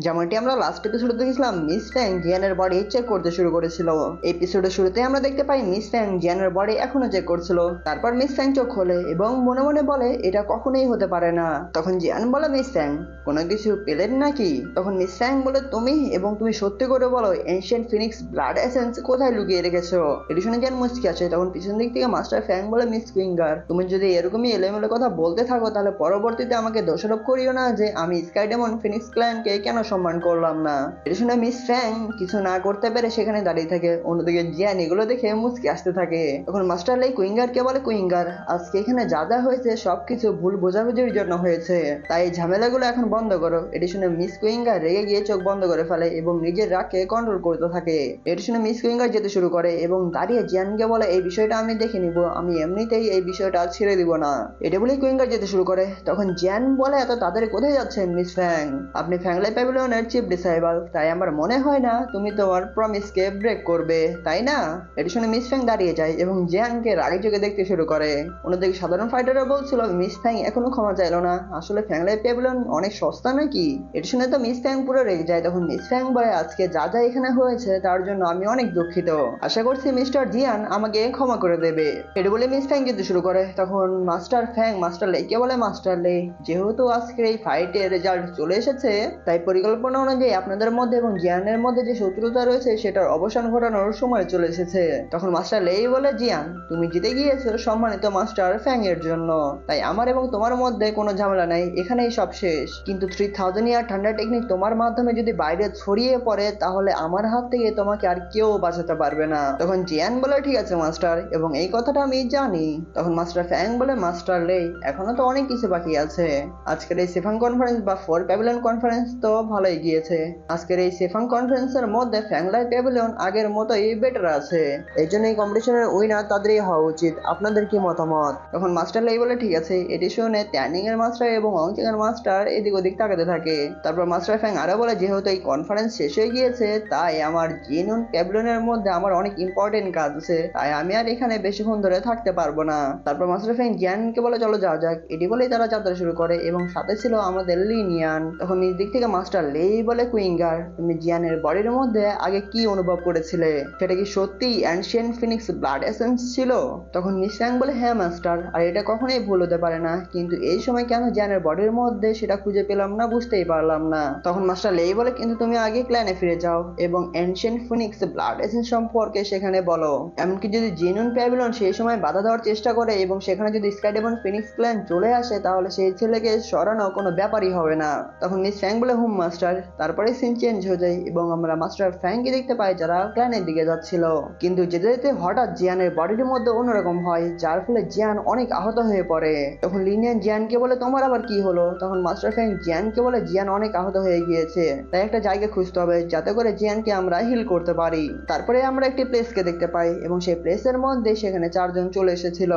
যেমনটি আমরা লাস্ট এপিসোডে দেখেছিলাম, মিস ফ্যাং জিয়ানের বডি চেক করতে শুরু করেছিল। এপিসোডের শুরুতে আমরা দেখতে পাই মিস ফ্যাং জিয়ানের বডি এখনো চেক করছিল। তারপর মিস ফ্যাং চোখ খোলে এবং মনে মনে বলে এটা কখনোই হতে পারে না। তখন জিয়ান বলে, মিস ফ্যাং কোনো কিছু পেলেন নাকি? তখন মিস ফ্যাং বলে, তুমি সত্যি করে বলো এনশিয়েন্ট ফিনিক্স ব্লাড এসেন্স কোথায় লুকিয়ে রেখেছো? এটি শুনে জিয়ান মুচকি আসে। তখন পিছন দিক থেকে মাস্টার ফ্যাং বলে, মিস কুইঙ্গার তুমি যদি এরকমই এলোমেলো কথা বলতে থাকো তাহলে পরবর্তীতে আমাকে দোষারোপ করিও না যে আমি স্কাই ডেমন ফিনিক্স ক্ল্যানকে কেন সম্মান করলাম না। এটা শুনে মিস ফ্যাং কিছু না করতে পেরে সেখানে দাঁড়িয়ে থাকে। অন্যদিকে জিয়ান এগুলো দেখে মুচকি আসতে থাকে। তখন মাস্টার লাই কুইঙ্গার কে বলে, কুইঙ্গার আজকে এখানে যা যা হয়েছে সবকিছু ভুল বোঝাবুঝির জন্য হয়েছে, তাই ঝামেলাগুলো এখন বন্ধ করো। এটি শুনে মিস কুইঙ্গার রেগে গিয়ে চোখ বন্ধ করে ফেলে এবং নিজের রাগকে কন্ট্রোল করতে থাকে। এটি শুনে মিস কুইঙ্গার যেতে শুরু করে এবং দাঁড়িয়ে জিয়ানকে বলে, এই বিষয়টা আমি দেখে নিব, আমি এমনিতেই এই বিষয়টা ছেড়ে দিব না। এটা বলেই কুইঙ্গার যেতে শুরু করে। তখন জিয়ান বলে, এত তাড়াতাড়ি কোথায় যাচ্ছেন মিস ফ্যাং? আপনি ফ্যাংলাই প্যাভিলিয়নের চিফ ডিসাইবল, তাই আমার মনে হয় না তুমি তোমার প্রমিসকে ব্রেক করবে, তাই না? এটি শুনে মিস ফ্যাং দাঁড়িয়ে যায় এবং জিয়ানকে রাগে চোখে দেখতে শুরু করে। অন্যদিকে সাধারণ ফাইটাররা বলছিল মিস ফ্যাং এখনো ক্ষমা চাইলো না, আসলে ফ্যাংলাই প্যাভিলিয়ন অনেক সস্তা নাকি? এটি শুনে তো মিস ফ্যাং পুরো রেগে যায়। তখন মিস ফ্যাং বলে, আজকে যা যা এখানে হয়েছে তার জন্য আমি অনেক দুঃখিত, আশা করছি মিস্টার জিয়ান আমাকে ক্ষমা করে দেবে। এটি বলে মিস ফ্যাং যেতে শুরু করে। তখন মাস্টার ফ্যাং মাস্টার লেকে বলে, মাস্টার লে যেহেতু আজকের এই ফাইটের রেজাল্ট চলে এসেছে, তাই পরিকল্পনা অনুযায়ী আপনাদের মধ্যে এবং জিয়ানের মধ্যে যে শত্রুতা রয়েছে সেটার অবসান ঘটানোর সময় চলে এসেছে। তখন মাস্টার লেই বলে, জিয়ান তুমি জিতে গিয়েছো সম্মানিত মাস্টার ফ্যাং এর জন্য, তাই আমার এবং তোমার মধ্যে কোনো ঝামেলা নাই, এখানেই সব শেষ। কিন্তু 3000 ইয়ার ঠান্ডা টেকনিক তোমার মাধ্যমে যদি বাইরে ছড়িয়ে পড়ে তাহলে আমার হাত থেকে তোমাকে আর কেউ বাঁচাতে পারবে না। তখন জিয়ান বলে, ঠিক আছে মাস্টার, এবং এই কথাটা আমি জানি। তখন মাস্টার ফ্যাং বলে, মাস্টার লে এখনো তো অনেক কিছু বাকি আছে। আজকের এই সেফাং কনফারেন্স বা ফোর প্যাভিলিয়ন কনফারেন্স তো ভালোই গিয়েছে। আজকের এই সেফাং কনফারেন্সের মধ্যে ফ্যাংলাই প্যাভিলিয়ন আগের মতোই বেটার আছে, এই জন্য এই কম্পিটিশনের উইনার তাদেরই হওয়া উচিত। আপনাদের কি মতামত? তখন মাস্টার লাই বলে, ঠিক আছে। এটি শুনে ট্যানিং এর মাস্টার এবং অংচিং এর মাস্টার এদিক ওদিক তাকাতে থাকে। তারপর মাস্টার ফ্যাং আরো বলে, যেহেতু এই কনফারেন্স শেষ হয়ে গিয়েছে তাই আমার জিনুন প্যাভিলিয়নের মধ্যে আমার অনেক ইম্পর্টেন্ট কাজ আছে, তাই আমি আর এখানে বেশিক্ষণ ধরে থাকতে পারবো না। তারপর মাস্টার ফ্যাং জিয়ানকে বলে, চলো যাওয়া যাক। এটি বলেই তারা যাত্রা শুরু করে এবং সাথে ছিল আমাদের লিনিয়ান। তখন নিজ দিক থেকে মাস্টার লেই বলে, কুইঙ্গার তুমি জিয়ানের বডির মধ্যে আগে কি অনুভব করেছিলে? সেটা কি সত্যি অ্যানশিয়েন্ট ফিনিক্স ব্লাড এসেন্স ছিল? তখন মিস ফ্যাং বলে, হ্যাঁ মাস্টার, আর এটা কখনোই ভুল হতে পারে না, কিন্তু এই সময় কেন জিয়ানের বডির মধ্যে সেটা খুঁজে পেলাম না, বুঝতেই পারলাম না। তখন মাস্টার লেই বলে, কিন্তু তুমি আগে ক্ল্যানে ফিরে যাও এবং অ্যানশিয়েন্ট ফিনিক্স ব্লাড এসেন্স সম্পর্কে সেখানে বলো। এমনকি যদি জিনুন প্যাভিলিয়ন সেই সময় বাধা দেওয়ার চেষ্টা করে এবং সেখানে যদি স্কাই ডেমন ফিনিক্স ক্ল্যান চলে আসে তাহলে সেই ছেলেকে সরানো কোনো ব্যাপারই হবে না। তখন মিস ফ্যাং বলে, হুম মাস্টার। তারপরে সিন চেঞ্জ হয়ে যায় এবং আমরা মাস্টার ফ্যাংকে দেখতে পাই যারা ক্ল্যানের দিকে যাচ্ছিল। কিন্তু যেতে যেতে হঠাৎ জিয়ানের বডির মধ্যে অন্যরকম হয়, যার ফলে জিয়ান অনেক আহত হয়ে পড়ে। তখন লিনিয়ান জিয়ানকে বলে, তোমার আবার কি হলো? তখন মাস্টার ফ্যাং জিয়ানকে বলে, জিয়ান অনেক আহত হয়ে গিয়েছে, তাই একটা জায়গা খুঁজতে হবে যাতে করে জিয়ানকে আমরা হিল করতে পারি। তারপরে আমরা একটি প্লেসকে দেখতে পাই এবং সেই প্লেসের মধ্যে সেখানে 4 জন চলে এসেছিল,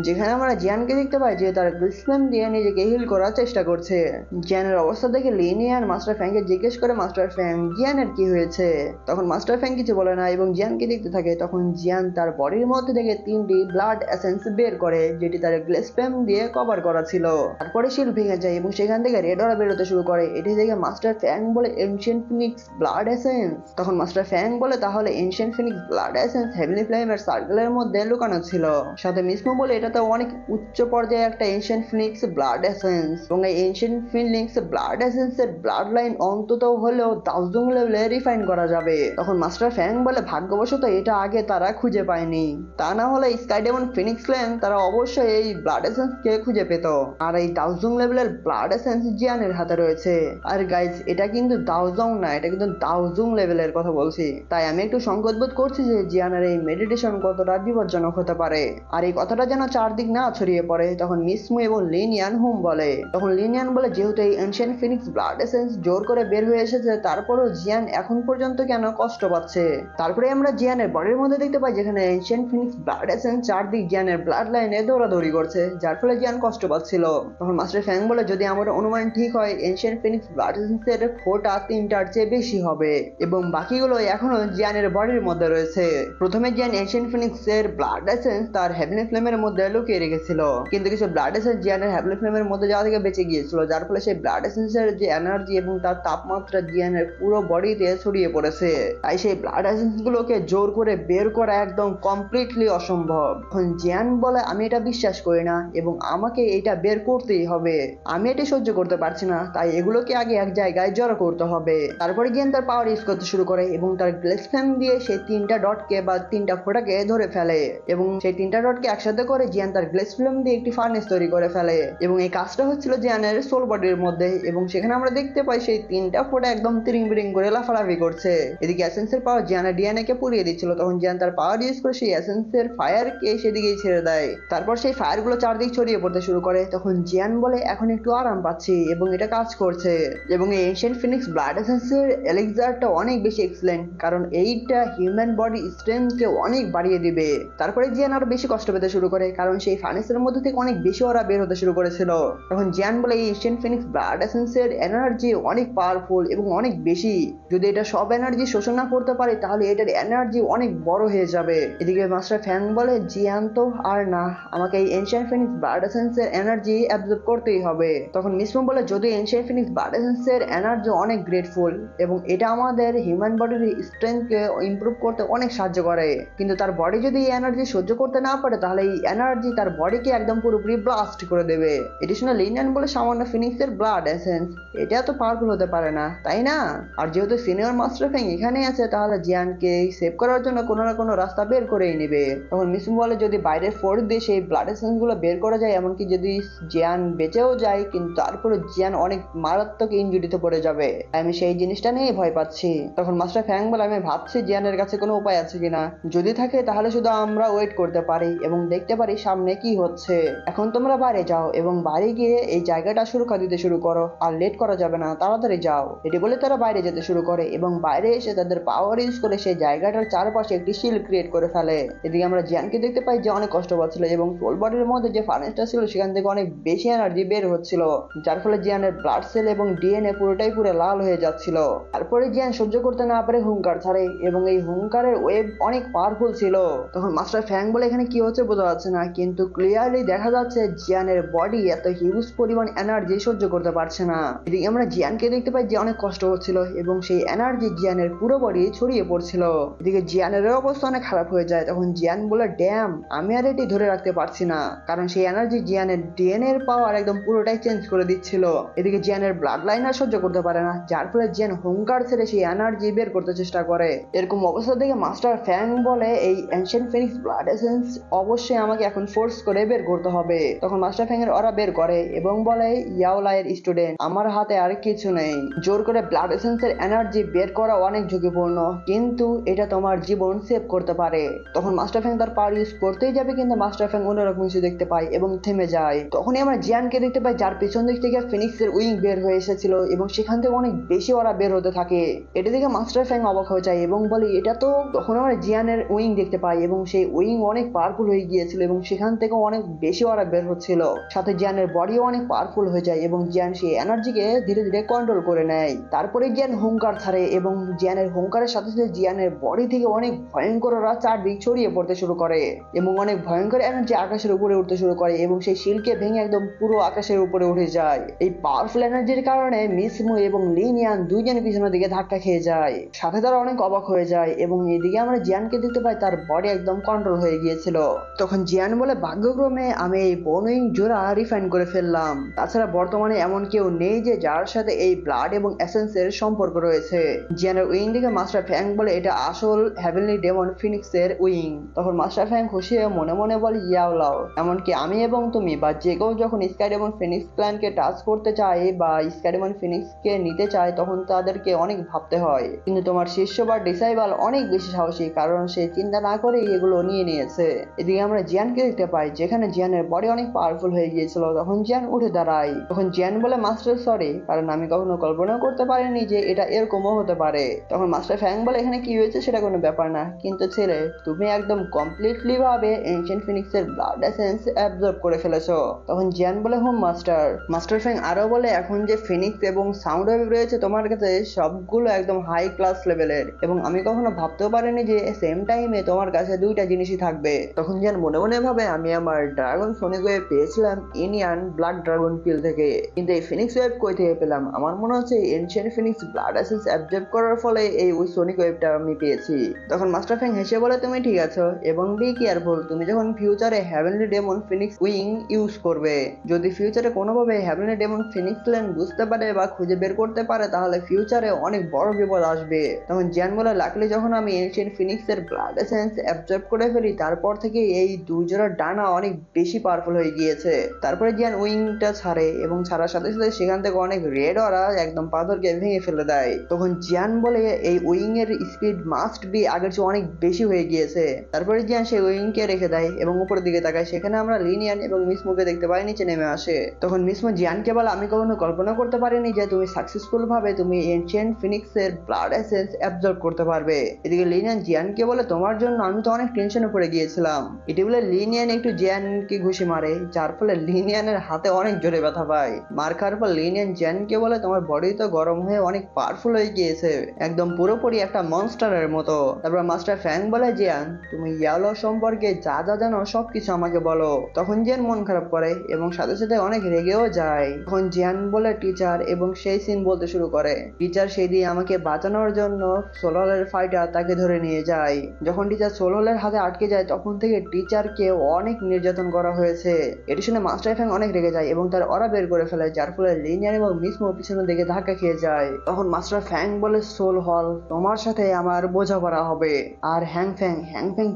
যেখানে আমরা জিয়ানকে দেখতে পাই যে তার গ্লিসম্যান দিয়ে নিজেকে হিল করার চেষ্টা করছে। জিয়ানের অবস্থা দেখে লিনিয়ান মাস্টার ফ্যাংকে জিজ্ঞেস করে, মাস্টার ফ্যাং জিয়ানের কি হয়েছে? তখন মাস্টার ফ্যাং কিছু বলে না এবং জিয়ানকে দেখতে থাকে। তখন জিয়ান তার বডির মধ্যে থেকে 3টি ব্লাড এসেন্স বের করে, যেটি তার গ্লিসপ্যাম দিয়ে কভার করা ছিল। তারপরে শিল ভেঙে যায় এবং সেখান থেকে রেড অরা বেরোতে শুরু করে। এটি দেখে মাস্টার ফ্যাং বলে, এনশিয়েন্ট ফিনিক্স ব্লাড এসেন্স। তখন মাস্টার ফ্যাং বলে, তাহলে ancient phoenix blood essence heavenly ফ্লেমের সার্কেলের মধ্যে লুকানো ছিল। সাথে মিসমো বলে, এটা তো অনেক উচ্চ পর্যায়ে একটা এনশিয়েন্ট ফিনিক্স ব্লাড এসেন্স, এবং এই এনশিয়েন্ট ফিনিক্স ব্লাড এসেন্সের ব্লাড লাইন অন্তত হলেও দাউজুং লেভেলে রিফাইন করা যাবে। তখন মাস্টার ফ্যাং বলে, ভাগ্যবশত এটা আগে তারা খুঁজে পায়নি, তা না হলে স্কাই ডেমন ফিনিক্স ক্ল্যান তারা অবশ্যই এই ব্লাড এসেন্স কে খুঁজে পেত। আর এই দাউজুং লেভেলের ব্লাড এসেন্স জিয়ানের হাতে রয়েছে। আর গাইজ এটা কিন্তু দাউজং না, এটা কিন্তু দাউজুং লেভেলের কথা বলছি, তাই আমি একটু সংকোচ বোধ করছি যে জিয়ানের এই মেডিটেশন কতটা বিপজ্জনক হতে পারে। আর এই কথাটা যেন চারদিক না ছড়িয়ে পড়ে। তখন মিসমু এবং লিনিয়ান হুম বলে। তখন লিনিয়ান বলে, যেহেতু এই এনশিয়েন্ট ফিনিক্স ব্লাড এসেন্স জোর করে বের হয়ে এসেছে তারপরও জিয়ান এখন পর্যন্ত কেন কষ্ট পাচ্ছে। তারপরে আমরা জিয়ানের বডির মধ্যে দেখতে পাই যেখানে এনশিয়েন্ট ফিনিক্স ব্লাড এসেন্স চারদিক জিয়ানের ব্লাড লাইনে দৌড়াদৌড়ি করছে, যার ফলে জিয়ান কষ্ট পাচ্ছিল। তখন মাস্টার ফ্যাং বলে, যদি আমার অনুমান ঠিক হয় এনশিয়েন্ট ফিনিক্স ব্লাড এসেন্সের ফোটা 3টার চেয়ে বেশি হবে এবং বাকিগুলো এখনো জিয়ানের বডির মধ্যে রয়েছে। প্রথমে জিয়ান এনশিয়েন্ট ফিনিক্স এর ব্লাড এসেন্স তার হেভেনলি ফ্লেমের মধ্যে লুকিয়ে রেখেছিল, কিন্তু কিছু ব্লাড এসেন্স জিয়ানের হেভেনলি ফ্লেমের মধ্যে যাওয়া থেকে বেঁচে গিয়েছিল, যার ফলে সেই ব্লাড এসেন্সের যে এনার্জি এবং তার তার তাপমাত্রা জিয়ানের পুরো বডিতে ছড়িয়ে পড়েছে। তাই সেই ব্লাড এসেন্স গুলোকে জোর করে বের করা একদম কমপ্লিটলি অসম্ভব। এখন জিয়ান বলে আমি এটা বিশ্বাস করি না এবং আমাকে এটা বের করতেই হবে, আমি এটা সহ্য করতে পারছি না, তাই এগুলোকে আগে এক জায়গায় জড়ো করতে হবে। তারপরে জিয়ান তার পাওয়ার ইউজ করতে শুরু করে এবং তার গ্লেস ফ্লেম দিয়ে সেই 3টা ডটকে বা 3টা ফোঁটাকে ধরে ফেলে এবং সেই 3টা ডটকে একসাথে করে জিয়ান তার গ্লেস ফ্লেম দিয়ে একটি ফার্নেস তৈরি করে ফেলে এবং এই কাজটা হচ্ছিল জিয়ানের সোল বডির মধ্যে এবং সেখানে আমরা দেখতে পাই সেই 3টা ফোঁটা একদম তিরিং বিরিং করে লাফালাফি করছে। এদিকে এসেন্সের পাওয়ার জিয়ানের ডিএনএ কে পুড়িয়ে দিচ্ছিল, তখন জিয়ান তার পাওয়ার ইউজ করে সেই এসেন্সের ফায়ারকে সেদিকেই ছেড়ে দেয়। তারপর সেই ফায়ার গুলো চারদিক ছড়িয়ে পড়তে শুরু করে। তখন জিয়ান বলে এখন একটু আরাম পাচ্ছি এবং এটা কাজ করছে এবং এই এনশিয়েন্ট ফিনিক্স ব্লাড এসেন্সের এলিক্সারটা অনেক বেশি এক্সিলেন্ট, কারণ এইটা হিউম্যান বডি স্ট্রেংথকে অনেক বাড়িয়ে দিবে। তারপরে জিয়ান আরো বেশি কষ্ট পেতে শুরু করে কারণ সেই ফার্নেসের মধ্যে থেকে অনেক বেশি ওরা বের হতে শুরু করেছিল। তখন জিয়ান বলে এই এনশিয়েন্ট ফিনিক্স ব্লাড এসেন্সের এনার্জি অনেক পাওয়ারফুল এবং অনেক বেশি, যদি এটা সব এনার্জি শোষণ না করতে পারে তাহলে এটার এনার্জি অনেক বড় হয়ে যাবে। এদিকে মাস্টার ফ্যাং বলে জিয়ান তো আর না, আমাকে এই এনশিয়েন্ট ফিনিক্স ব্লাড এসেন্সের এনার্জি অ্যাবজর্ব করতেই হবে। তখন মিসমো বলে যদি এনশিয়েন্ট ফিনিক্স ব্লাড এসেন্সের এনার্জি অনেক গ্রেটফুল এবং এটা আমাদের হিউম্যান বডির স্ট্রেংথকে ইমপ্রুভ করতে অনেক সাহায্য করে, কিন্তু তার বডি যদি এই এনার্জি সহ্য করতে না পারে তাহলে এই এনার্জি তার বডিকে একদম পুরোপুরি ব্লাস্ট করে দেবে। এটি শুনে লিনিয়ান বলে সামান্য ফিনিক্সের ব্লাড এসেন্স এটা এত পাওয়ারফুল হতে পারে না, তাই না? আর যেহেতু সিনিয়র মাস্টার ফ্যাং এখানেই আছে তাহলে জিয়ানকে সেভ করার জন্য কোনো না কোনো রাস্তা বের করেই নেবে। তখন মিসমো বলে যদি বাইরের ফোর্স দিয়ে সেই ব্লাড এসেন্স গুলো বের করা যায়, এমনকি যদি জিয়ান বেঁচেও যায় কিন্তু তারপরে জিয়ান অনেক মারাত্মক ইনজুরিতে পড়ে যাবে, আমি সেই জিনিসটা নিয়ে ভয় পাচ্ছি। তখন মাস্টার ফ্যাং বলে আমি ভাবছি জিয়ানের কাছে কোনো উপায় আছে কিনা, যদি থাকে তাহলে শুধু আমরা ওয়েট করতে পারি এবং দেখতে পারি সামনে কি হচ্ছে। এখন তোমরা বাইরে যাও এবং বাইরে গিয়ে এই জায়গাটা সুরক্ষা দিতে শুরু করো, আর লেট করা যাবে না, তাড়াতাড়ি যাও। এটি বলে তারা বাইরে যেতে শুরু করে এবং বাইরে এসে তাদের পাওয়ার ইউজ করে সেই জায়গাটার চারপাশে একটি শিল্ড ক্রিয়েট করে ফেলে। এদিকে আমরা জিয়ানকে দেখতে পাই যে অনেক কষ্ট পাচ্ছিল এবং সোল বডির মধ্যে যে ফার্নেসটা ছিল সেখান থেকে অনেক বেশি এনার্জি বের হচ্ছিল, যার ফলে জিয়ানের ব্লাড সেল এবং ডিএনএ পুরোটাই পুরো লাল হয়ে যাচ্ছিল। তারপরে জিয়ান সহ্য করতে না পারে হুঙ্কার ছাড়ে এবং এই হুঙ্কারের ওয়েভ অনেক পাওয়ারফুল ছিল। তখন মাস্টার ফ্যাং বলে এখানে কি হচ্ছে বোঝা যাচ্ছে না, কিন্তু ক্লিয়ারলি দেখা যাচ্ছে জিয়ানের বডি এত হিউজ পরিমাণ এনার্জি সহ্য করতে পারছে না। এদিকে আমরা জিয়ানকে দেখতে পাই যে অনেক কষ্ট হচ্ছিল এবং সেই এনার্জি জিয়ানের পুরো বডি ছড়িয়ে পড়ছিল। এদিকে জিয়ানের অবস্থা অনেক খারাপ হয়ে যায়। তখন জিয়ান বলে ড্যাম, আমি আর এটি ধরে রাখতে পারছি না, কারণ সেই এনার্জি জিয়ানের ডিএনএ এর পাওয়ার একদম পুরোটাই চেঞ্জ করে দিচ্ছিল। এদিকে জিয়ানের ব্লাড লাইন আর সহ্য করতে পারে না, যার ফলে জিয়ান হুঙ্কার ছেড়ে সেই এনার্জি বের করতে চেষ্টা করে। এরকম অবস্থা দেখে মাস্টার ফ্যাং বলে এই এনশিয়েন্ট ফিনিক্স ব্লাড এসেন্স অবশ্যই আমাকে এখন ফোর্স করে বের করতে হবে। তখন মাস্টার ফ্যাং এর ওরা বের করে এবং বলে ইয়াওলাইয়ের স্টুডেন্ট, আমার হাতে আর কিছু নেই, জোর করে ব্লাড এসেন্সের এনার্জি বের করা অনেক ঝুঁকিপূর্ণ, কিন্তু এটা তোমার জীবন সেভ করতে পারে। তখন মাস্টার ফ্যাং তার পাওয়ার ইউজ করতেই যাবে কিন্তু মাস্টার ফ্যাং অন্যরকম কিছু দেখতে পায় এবং থেমে যায়। তখনই আমরা জিয়ানকে দেখতে পাই যার পিছন দিক থেকে ফিনিক্সের উইং বের হয়ে এসেছিল এবং সেখান থেকে অনেক বেশি ওরা বের হতে থাকে। এটা দেখে মাস্টার ফ্যাং অবাক হয়ে যায় এবং বলে এটা তো, তখন আমরা জিয়ানের উইং দেখতে পাই এবং সেই উইং অনেক পাওয়ারফুল হয়ে গিয়েছিল এবং সেখান থেকে অনেক বেশি ওরা বের হচ্ছিল, সাথে জিয়ানের বডিও অনেক পাওয়ারফুল হয়ে যায় এবং জিয়ান সেই এনার্জিকে ধীরে ধীরে কন্ট্রোল করে নেয়। তারপরে জিয়ান হুঙ্কার ছাড়ে এবং জিয়ানের হুঙ্কারের সাথে সাথে জিয়ানের বডি থেকে অনেক ভয়ঙ্কর ওরা চারদিক ছড়িয়ে পড়তে শুরু করে এবং অনেক ভয়ঙ্কর এনার্জি আকাশের উপরে উঠতে শুরু করে এবং সেই শিলকে ভেঙে একদম পুরো আকাশের উপরে উঠে যায়। এই পাওয়ারফুল এনার্জির কারণে মিসমো এবং লিনিয়ান দুইজনের পিছনের দিকে ধাক্কা খেয়ে যায়, সাথে তারা অনেক অবাক হয়ে যায় এবং এদিকে আমরা জিয়ানকে দেখতে পাই তার বডি একদম কন্ট্রোল হয়ে গিয়েছিল। তখন জিয়ান বলে ভাগ্যক্রমে আমি এই বোনুইং জোড়া রিফাইন করে ফেললাম, তাছাড়া বর্তমানে এমন কেউ নেই যে যার সাথে এই ব্লাড এবং এসেন্সের সম্পর্ক রয়েছে। জিয়ানের উইং দিকে মাস্টার ফ্যাং বলে এটা আসল হেভেনলি ডেমন ফিনিক্সের উইং। তখন মাস্টার ফ্যাং খুশি হয়ে মনে মনে বলে ইয়াওলাও, এমনকি আমি এবং তুমি বা যে কেউ যখন স্কাই ডেমন ফিনিক্স প্ল্যানকে টাচ করতে চায় বা স্কাই ডেমন ফিনিক্সকে নিতে চায় তখন তাদেরকে অনেক ভাবতে হয়, কিন্তু তোমার শিষ্য বা ডিসাইবল অনেক বেশি সাহসী কারণ সে চিন্তা না করেই এগুলো নিয়ে নিয়েছে। এদিকে আমরা জিয়ানকে দেখতে পাই যেখানে জিয়ানের বডি অনেক পাওয়ারফুল হয়ে গিয়েছিল। তখন জিয়ান উঠে দাঁড়ায়। তখন জিয়ান বলে মাস্টার সরি, কারণ আমি কখনো কল্পনা করতে পারিনি যে এটা এরকমও হতে পারে। তখন মাস্টার ফ্যাং বলে এখানে কি হয়েছে সেটা কোনো ব্যাপার না, কিন্তু ছেলে তুমি একদম কমপ্লিটলি ভাবে এনশিয়েন্ট ফিনিক্সের ব্লাড এসেন্স অ্যাবজর্ব করে ফেলেছো। তখন জিয়ান বলে হুম মাস্টার। মাস্টার ফ্যাং আরো বলে এখন যে ফিনিক্স এবং সাউন্ড ওয়েভ রয়েছে তোমার কাছে সবগুলো একদম হাই ক্লাস লেভেলের এবং আমি কখনো ভাবতেও পারিনি যে সেম টাইমে তোমার কাছে দুইটা জিনিসই থাকবে। তখন জিয়ান মনে মনে ভাবে আমি আমার ড্রাগন সোনিক ওয়েভ পেয়েছিলাম ইনিয়ান ব্লাড ড্রাগন পিল থেকে, কিন্তু এই ফিনিক্স ওয়েভ কই থেকে পেলাম? আমার মনে হচ্ছে ancient phoenix blood essence absorb করার ফলে এই ওই সোনিক ওয়েভটা আমি পেয়েছি। তখন মাস্টার ফ্যাং হেসে বলে তুমি ঠিক আছো এবং বি কেয়ারফুল, তুমি যখন ফিউচারে heavenly demon phoenix wing use করবে, যদি ফিউচারে কোনোভাবে হ্যাভেনলি ডেমন ফিনিক্স ল্যান্ড বুঝতে পারে বা খুঁজে বের করতে পারে তাহলে ফিউচারে অনেক বড় বিপদ আসবে। তখন জিয়ান বলে লাকলি যখন আমি এনশিয়েন্ট ফিনিক্সের ব্লাড এসেন্স অ্যাবজর্ব করে ফেলি তারপর থেকে এই দুই জোড়া ডানা অনেক বেশি পাওয়ারফুল হয়ে গিয়েছে। তারপরে জিয়ান উইংটা ছাড়ে এবং ছাড়ার সাথে সাথে সেখান থেকে অনেক রেড অরা একদম পাথরকে ভেঙে ফেলে দেয়। তখন জিয়ান বলে এই উইং এর স্পিড মাস্ট বি আগের চেয়ে অনেক বেশি হয়ে গিয়েছে। তারপরে জিয়ান সেই উইংকে রেখে দেয় এবং উপরের দিকে তাকায়, সেখানে আমরা লিনিয়ান এবং মিসমোকে দেখতে পাই নিচে নেমে আসে। তখন মিসমো জিয়ানকে বলে আমি কখনো কল্পনা করতে পারিনি যে তুমি সাকসেসফুল ভাবে তুমি এনশিয়েন্ট ফিনিক্সের ব্লাড এসেন্স অ্যাবজর্ব করতে পারবে। এদিকে লিনিয়ান জিয়ানকে বলে তোমার জন্য আমি তো অনেক টেনশনে পড়ে গিয়েছিলাম। এটি বলে লিনিয়ান একটু জিয়ানকে ঘুষি মারে যার ফলে লিনিয়ানের হাতে অনেক জোরে ব্যথা পায়। মার খাওয়ার পর লিনিয়ান জিয়ানকে বলে তোমার বডি তো গরম হয়ে অনেক পাওয়ারফুল হয়ে গিয়েছে, একদম পুরোপুরি একটা মনস্টারের মতো। তারপর মাস্টার ফ্যাং বলে জিয়ান তুমি ইয়ালো সম্পর্কে যা যা জানো সবকিছু আমাকে বলো। তখন জিয়ান মন খারাপ করে এবং সাথে সাথে অনেক রেগেও যায়। তখন জিয়ান বলে টিচার এবং সেই সিন বলতে শুরু করে টিচার সেই দিয়ে আমাকে বাঁচানোর জন্য সোলহলের ফাইটার তাকে ধরে নিয়ে যায়। যখন টিচার সোলহলের হাতে আটকে যায় তখন থেকে টিচারকে অনেক নির্যাতন করা হয়েছে। এটি শুনে মাস্টার ফ্যাং অনেক রেগে যায় এবং তার অরা বের করে ফেলে যার ফলে লিনিয়ান এবং মিসমো পিছনের দিকে ধাক্কা খেয়ে যায়। তখন মাস্টার ফ্যাং বলে সোলহল তোমার সাথে আমার বোঝাপড়া হবে। আর হ্যাং ফ্যাং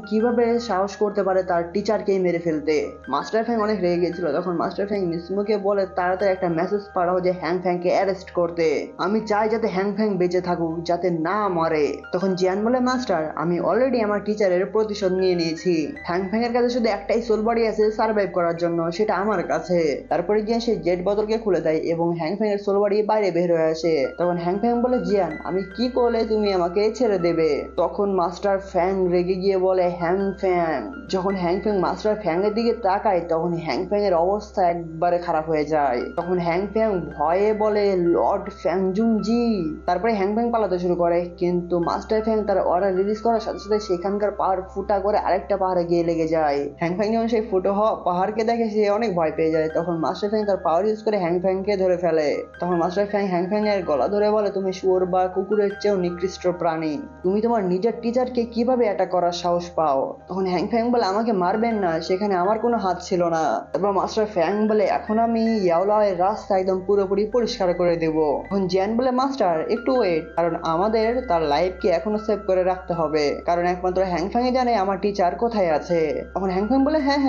কিভাবে সাহস করতে পারে তার টিচারকেই মেরে ফেলতে। মাস্টার ফ্যাং অনেক রেগে গেছিল। তখন মাস্টার ফ্যাং মিসমোকে বলে তাড়াতাড়ি একটা মেসেজ পাঠাও যে হ্যাং ফ্যাংকে অ্যারেস্ট করতে, আমি চাই যাতে হ্যাং ফ্যাং বেঁচে থাকুক যাতে না মরে। তখন জিয়ান বলে মাস্টার আমি অলরেডি আমার টিচারের প্রতিশোধ নিয়ে নিয়েছি, হ্যাং ফ্যাং এর কাছে শুধু একটাই সোল বডি আছে সার্ভাইভ করার জন্য, সেটা আমার কাছে। তারপরে জিয়ান সেই জেট বোতলকে খুলে দেয় এবং হ্যাং ফ্যাং এর সোল বডি বাইরে বের হয়ে আসে। তখন হ্যাং ফ্যাং বলে জিয়ান আমি কি করলে তুমি আমাকে ছেড়ে দেবে। তখন মাস্টার ফ্যাং রেগে গিয়ে বলে হ্যাং ফ্যাং। যখন হ্যাং ফ্যাং মাস্টার ফ্যাং এর দিকে তাকায় তখন হ্যাং ফ্যাং এর অবস্থা একবারে খারাপ হয়ে যায়। তখন হ্যাং ফ্যাং ভয়ে বলে লর্ড ফ্যাংজুং জি। তারপরে হ্যাং ফ্যাং পালাতে শুরু করে কিন্তু মাস্টার ফ্যাং তার অরা রিলিজ করার সাথে সাথে সেখানকার পাহাড় ফুটা করে আরেকটা পাহাড়ে গিয়ে লেগে যায়। হ্যাং ফ্যাং যখন সেই ফুটো হওয়া পাহাড়কে দেখে সে অনেক ভয় পেয়ে যায়। তখন মাস্টার ফ্যাং তার পাওয়ার ইউজ করে হ্যাং ফ্যাংকে ধরে ফেলে। তখন মাস্টার ফ্যাং হ্যাং ফ্যাং এর গলা ধরে বলে তুমি শুয়োর বা কুকুরের চেয়েও নিকৃষ্ট প্রাণী, তুমি তোমার নিজের টিচারকে কিভাবে অ্যাটাক করার সাহস পাও। তখন হ্যাং ফ্যাং বলে আমাকে মারবেন না, সেখানে আমার কোনো হাত ছিল না। তারপর মাস্টার ফ্যাং বলে এখন আমি ইয়াওলাওয়ের রাস্তা একদম পুরোপুরি পরিষ্কার করে দেব। তখন জিয়ান বলে মাস্টার একটু ওয়েট, কারণ আমাদের তার লাইফকে এখনো সেভ করে রাখতে হবে, কারণ একমাত্র হ্যাং ফ্যাং জানে আমার টিচার কোথায় আছে। তখন হ্যাং ফ্যাং বলে হ্যাঁ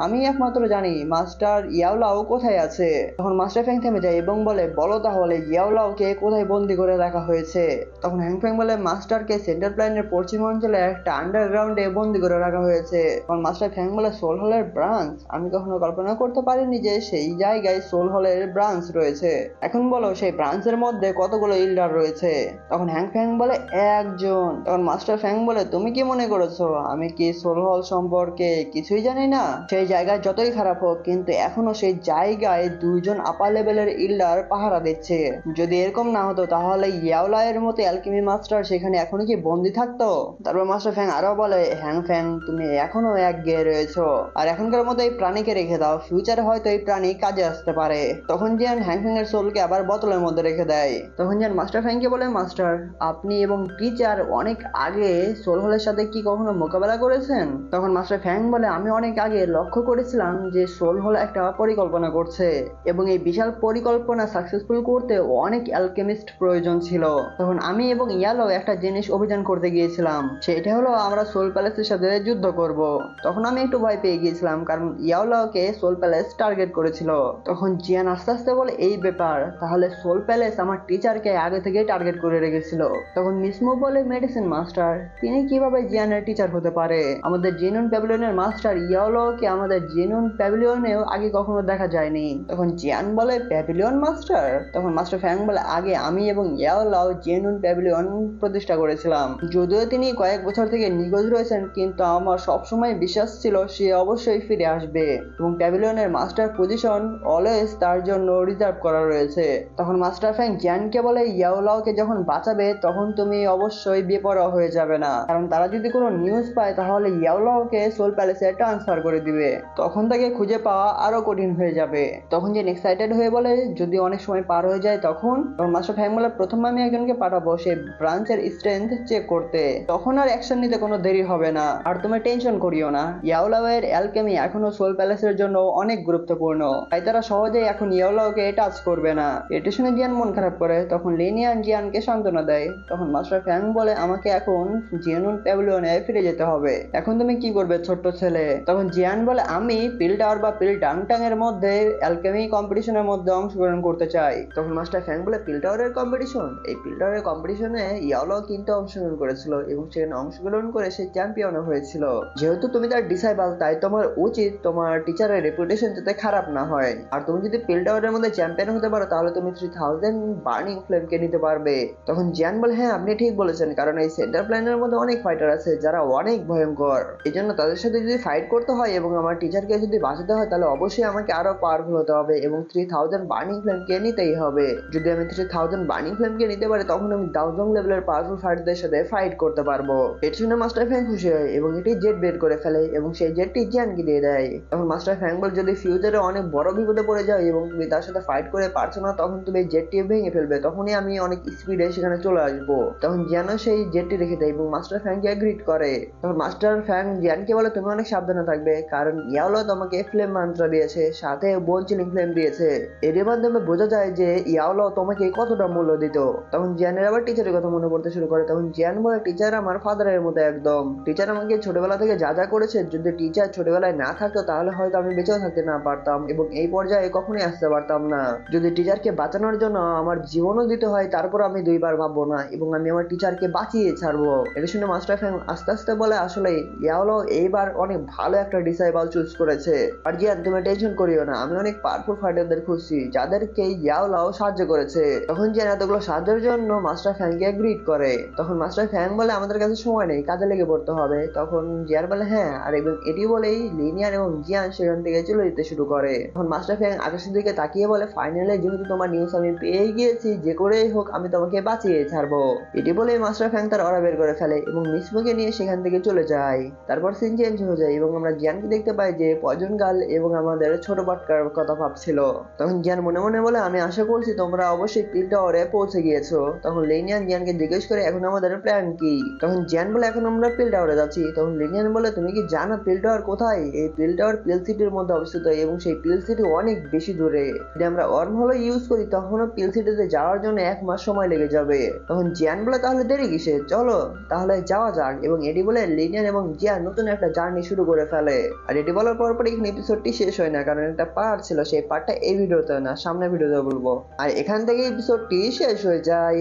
আমি একমাত্র জানি মাস্টার ইয়াওলাও কোথায় আছে। তখন মাস্টার ফ্যাং থেমে যায় এবং বলে বলো তাহলে ইয়াওলাওকে কোথায় বন্দি করে রাখা হয়েছে। তখন হ্যাং ফ্যাং বলে মাস্টারকে সেন্ট্রাল প্ল্যানের পশ্চিম অঞ্চলে একটা আন্ডারগ্রাউন্ডে বন্দি করে রাখা হয়েছে। তখন মাস্টার ফ্যাং বলে সোল হলের ব্রাঞ্চ, আমি কখনো কল্পনা করতে পারিনি যে সেই জায়গায় সোল হলের ব্রাঞ্চ রয়েছে। এখন বলো সেই ব্রাঞ্চের মধ্যে কতগুলো ইল্ডার রয়েছে। তখন হ্যাং ফ্যাং বলে একজন। তখন মাস্টার ফ্যাং বলে তুমি কি মনে করেছো আমি কি সোল হল সম্পর্কে কিছুই জানি না। সেই জায়গায় যতই খারাপ হোক কিন্তু এখনো সেই জায়গায় দুইজন আপার লেভেলের ইল্ডার পাহারা দিচ্ছে। যদি এরকম না হতো তাহলে ইয়াওলায়ের মতো অ্যালকেমি মাস্টার সেখানে এখনো কি বন্দি থাকতো। তারপর মাস্টার ফ্যাং আরো বলে হ্যাং ফ্যাং তুমি এখনো এক গেয়ে রয়েছো, আর এখনকার মতো এই প্রাণীকে রেখে দাও, ফিউচারে হয়তো এই প্রাণী কাজে আসতে পারে। তখন জিয়ান হ্যাং ফ্যাং এর সোলকে আবার বোতলের মধ্যে রেখে দেয়। তখন জিয়ান মাস্টার ফ্যাংকে বলে মাস্টার আপনি এবং টিচার অনেক আগে সোল হলের সাথে কি কখনো মোকাবেলা করেছেন। তখন মাস্টার ফ্যাং বলে আমি অনেক আগে লক্ষ্য করেছিলাম যে সোল হল একটা পরিকল্পনা করছে এবং এই বিশাল পরিকল্পনা সাকসেসফুল করতে অনেক অ্যালকেমিস্ট প্রয়োজন ছিল। তখন আমি এবং ইয়ালো একটা জিনিস অভিযান করতে গিয়েছিলাম, সেটা হলো আমরা সোল প্যালেসের সাথে যুদ্ধ করব। তখন আমি একটু ভয় পেয়ে গিয়েছিলাম কারণ ইয়াওলাওকে সোল প্যালেস টার্গেট করেছিল। তখন জিয়ান আস্তে আস্তে বলে এই ব্যাপার, তাহলে সোল প্যালেস আমার টিচারকে আগে থেকেই টার্গেট করে রেখেছিল। তখন মিসমো বলে মেডিসিন মাস্টার তিনি কিভাবে জিয়ানের টিচার হতে পারে, আমাদের জেনুইন প্যাভিলিয়নের মাস্টার ইয়াওলাওকে আমাদের জেনুইন প্যাভিলিয়নেও আগে কখনো দেখা যায়নি। তখন জিয়ান বলে প্যাভিলিয়ন মাস্টার। তখন মাস্টার ফ্যাং বলে আগে আমি এবং ইয়াওলাও জেনুইন প্যাভিলিয়ন প্রতিষ্ঠা করেছিলাম, যদিও তিনি কয়েক বছর থেকে নিখোঁজ রয়েছেন কিন্তু আমার সবসময় বিশ্বাস ছিল সে অবশ্যই ফিরে আসবে এবং প্যাভিলিয়নের মাস্টার পজিশন অলওয়েজ তার জন্য রিজার্ভ করা রয়েছে। তখন মাস্টার ফ্যাং জিয়ানকে বলে ইয়াওলাওকে যখন বাঁচাবে তখন তুমি অবশ্যই বেপরোয়া হয়ে যাবে না, কারণ তারা যদি কোনো নিউজ পায় তাহলে ইয়াওলাওকে সোল প্যালেসে ট্রান্সফার করে দিবে, তখন তাকে খুঁজে পাওয়া আরো কঠিন হয়ে যাবে। তখন যে এক্সাইটেড হয়ে বলে যদি অনেক সময় পার হয়ে হয়ে যায় তখন মাস্টার ফ্যাং বলে প্রথমে আমি একজনকে পাঠাবো সেই ব্রাঞ্চের স্ট্রেংথ চেক করতে, তখন আর অ্যাকশন নিতে কোনো দেরি হবে না। আর তুমি টেনশন করিও না, ইয়াওলাওয়ের অ্যালকেমি এখনো সোল প্যালেসের জন্য অনেক গুরুত্বপূর্ণ, তাই তারা সহজেই এখন ইয়াওলাওকে টাচ করবে না। এটা শুনে জিয়ান মন খারাপ করে, তখন লিনিয়ান জিয়ানকে সান্ত্বনা দেয়। তখন মাস্টার ফ্যাং বলে আমাকে এখন জিয়ানুন প্যাভিলিয়নে ফিরে যেতে হবে, এখন তুমি কি করবে ছোট্ট ছেলে? তখন জিয়ান বলে আমি পিল টাওয়ার বা পিল টাং এর মধ্যে অ্যালকেমি কম্পিটিশনের মধ্যে অংশগ্রহণ করতে চাই। তখন মাস্টার ফ্যাং বলে পিল টাওয়ারের কম্পিটিশন? এই পিল টাওয়ারের কম্পিটিশনে ইয়াওলাও কিন্তু অংশগ্রহণ করেছিল এবং সেখানে অংশগ্রহণ করে সে চ্যাম্পিয়ন হয়েছিল। যেহেতু তুমি তার ডিসাইবল, তাই তোমার উচিত তোমার টিচারের রেপুটেশন যাতে খারাপ না হয়। আর তুমি যদি পিল টাওয়ারের মধ্যে চ্যাম্পিয়ন হতে পারো তাহলে তুমি 3000 বার্নিং ফ্লেমকে নিতে পারবে। তখন জিয়ান বলে হ্যাঁ আপনি ঠিক বলেছেন, কারণ এই সেন্টার প্ল্যানের মধ্যে অনেক ফাইটার আছে যারা অনেক ভয়ঙ্কর, এই জন্য তাদের সাথে যদি ফাইট করতে হয় এবং আমার টিচারকে যদি বাঁচাতে হয় তাহলে অবশ্যই আমাকে আরো পাওয়ারফুল হতে হবে এবং 3000 বার্নিং ফ্লেমকে নিতেই হবে। যদি আমি 3000 বার্নিং ফ্লেমকে নিতে পারি তখন আমি দাউজং লেভেলের পাওয়ারফুল ফাইটারদের সাথে ফাইট করতে পারবো। এর জন্য মাস্টার ফ্যাং খুশি হয় এবং এটি জেট বের করে ফেলে এবং সেই জেটটি জিয়ানকে দিয়ে দেয়। তখন মাস্টার ফ্যাং বলে যদি ফিউচারে অনেক বড় বিপদে পড়ে যায় এবং তুমি তার সাথে ফাইট করে পারছো না তখন তুমি এই জেটটি ভেঙে ফেলবে, তখনই আমি অনেক স্পিডে সেখানে চলে আসবো। তখন জিয়ানও সেই জেটটি রেখে দেয় এবং মাস্টার ফ্যাংকে এগ্রিড করে। তখন মাস্টার ফ্যাং জিয়ানকে বলে তুমি অনেক সাবধানে থাকবে, কারণ ইয়াওলো তোমাকে ফ্লেম মন্ত্র দিয়েছে, সাথে বোন চিলিং ফ্লেম দিয়েছে। এর মাধ্যমে বোঝা যায় যে ইয়াওলো তোমাকে কতটা মূল্য দিত। তখন জিয়ানের আবার টিচারের কথা মনে পড়তে শুরু করে। তখন জিয়ান বলে টিচার আমার ফাদারের মতো একদম, টিচার আমাকে ছোটবেলা থেকে যা যা করেছে, যদি টিচার ছোটবেলায় না থাকতো তাহলে হয়তো আমি বেঁচেও থাকতে না পারতাম এবং এই পর্যায়ে কখনোই আসতে পারতাম না। যদি টিচারকে বাঁচানোর জন্য আমার জীবনও দিতে হয় তারপর আমি দুইবার ভাববো না এবং আমি আমার টিচারকে বাঁচিয়ে ছাড়বো। এটা শুনে মাস্টার ফ্যাং আস্তে আস্তে বলে আসলে ইয়াওলো এইবার অনেক ভালো একটা ডিসাইবল চুজ করেছে। আর জিয়ান তুমি টেনশন করিও না, আমি অনেক পাওয়ারফুল ফাইটারদের খুঁজছি যাদেরকে ইয়াওলো সাহায্য করেছে। তখন জিয়ান এতগুলো সাহায্যের জন্য মাস্টার ফ্যাংকে এগ্রিড করে। তখন মাস্টার ফ্যাং বলে আমাদের কাছে সময় নেই, কাজে লেগে পড়তে হবে। তখন জিয়ান বলে হ্যাঁ, আর এবং এটি বলেই লিনিয়ান এবং জিয়ান সেখান থেকে চলে যেতে শুরু করে। তখন মাস্টার ফ্যাং আকাশের দিকে তাকিয়ে বলে ফাইনালে যেহেতু তোমার নিউজ আমি পেয়ে গিয়েছি, যে করেই হোক আমি তোমাকে বাঁচিয়ে ছাড়বো। এটি বলে মাস্টার ফ্যাং তার অরা বের করে ফেলে এবং মিসমোকে নিয়ে সেখান থেকে চলে যায়। তারপর সিন চেঞ্জ হয়ে যায় এবং আমরা জিয়ানকে দেখতে পাই যে পয়জন গার্ল এবং আমাদের ছোট বাটকার কথা ভাবছিল। তখন জিয়ান মনে মনে বলে আমি আশা করছি তোমরা অবশ্যই পিল টাওয়ারে পৌঁছে গিয়েছো। তখন লিনিয়ান জিয়ানকে জিজ্ঞেস করে এখন আমাদের প্ল্যান কি? তখন জিয়ান বলে এখন আমরা পিল টাওয়ারে যাচ্ছি। তখন লিনিয়ান বলে তুমি কি জানো পিল টাওয়ার কোথায়? এই পিল টাওয়ার পিল সিটির মধ্যে অবস্থিত এবং সেই পিল সিটি অনেক বেশি দূরে, যদি আমরা ওয়ার্ম হলো ইউজ করি তখনও পিল সিটিতে যাওয়ার জন্য 1 মাস সময় লেগে যাবে। তখন জিয়ান বলে তাহলে দেরি কিসে, চলো তাহলে যাওয়া যাক। এবং এটি বলে লিনিয়ান এবং জিয়ান নতুন একটা জার্নি শুরু করে ফেলে। আর এটি বলার পর এখানে এপিসোডটি শেষ হয় না, কারণ একটা পার্ট ছিল, সেই পার্টটা এই ভিডিওতে না সামনের ভিডিওতে বলবো। আর এখান থেকে এপিসোডটি শেষ হয়ে যায়।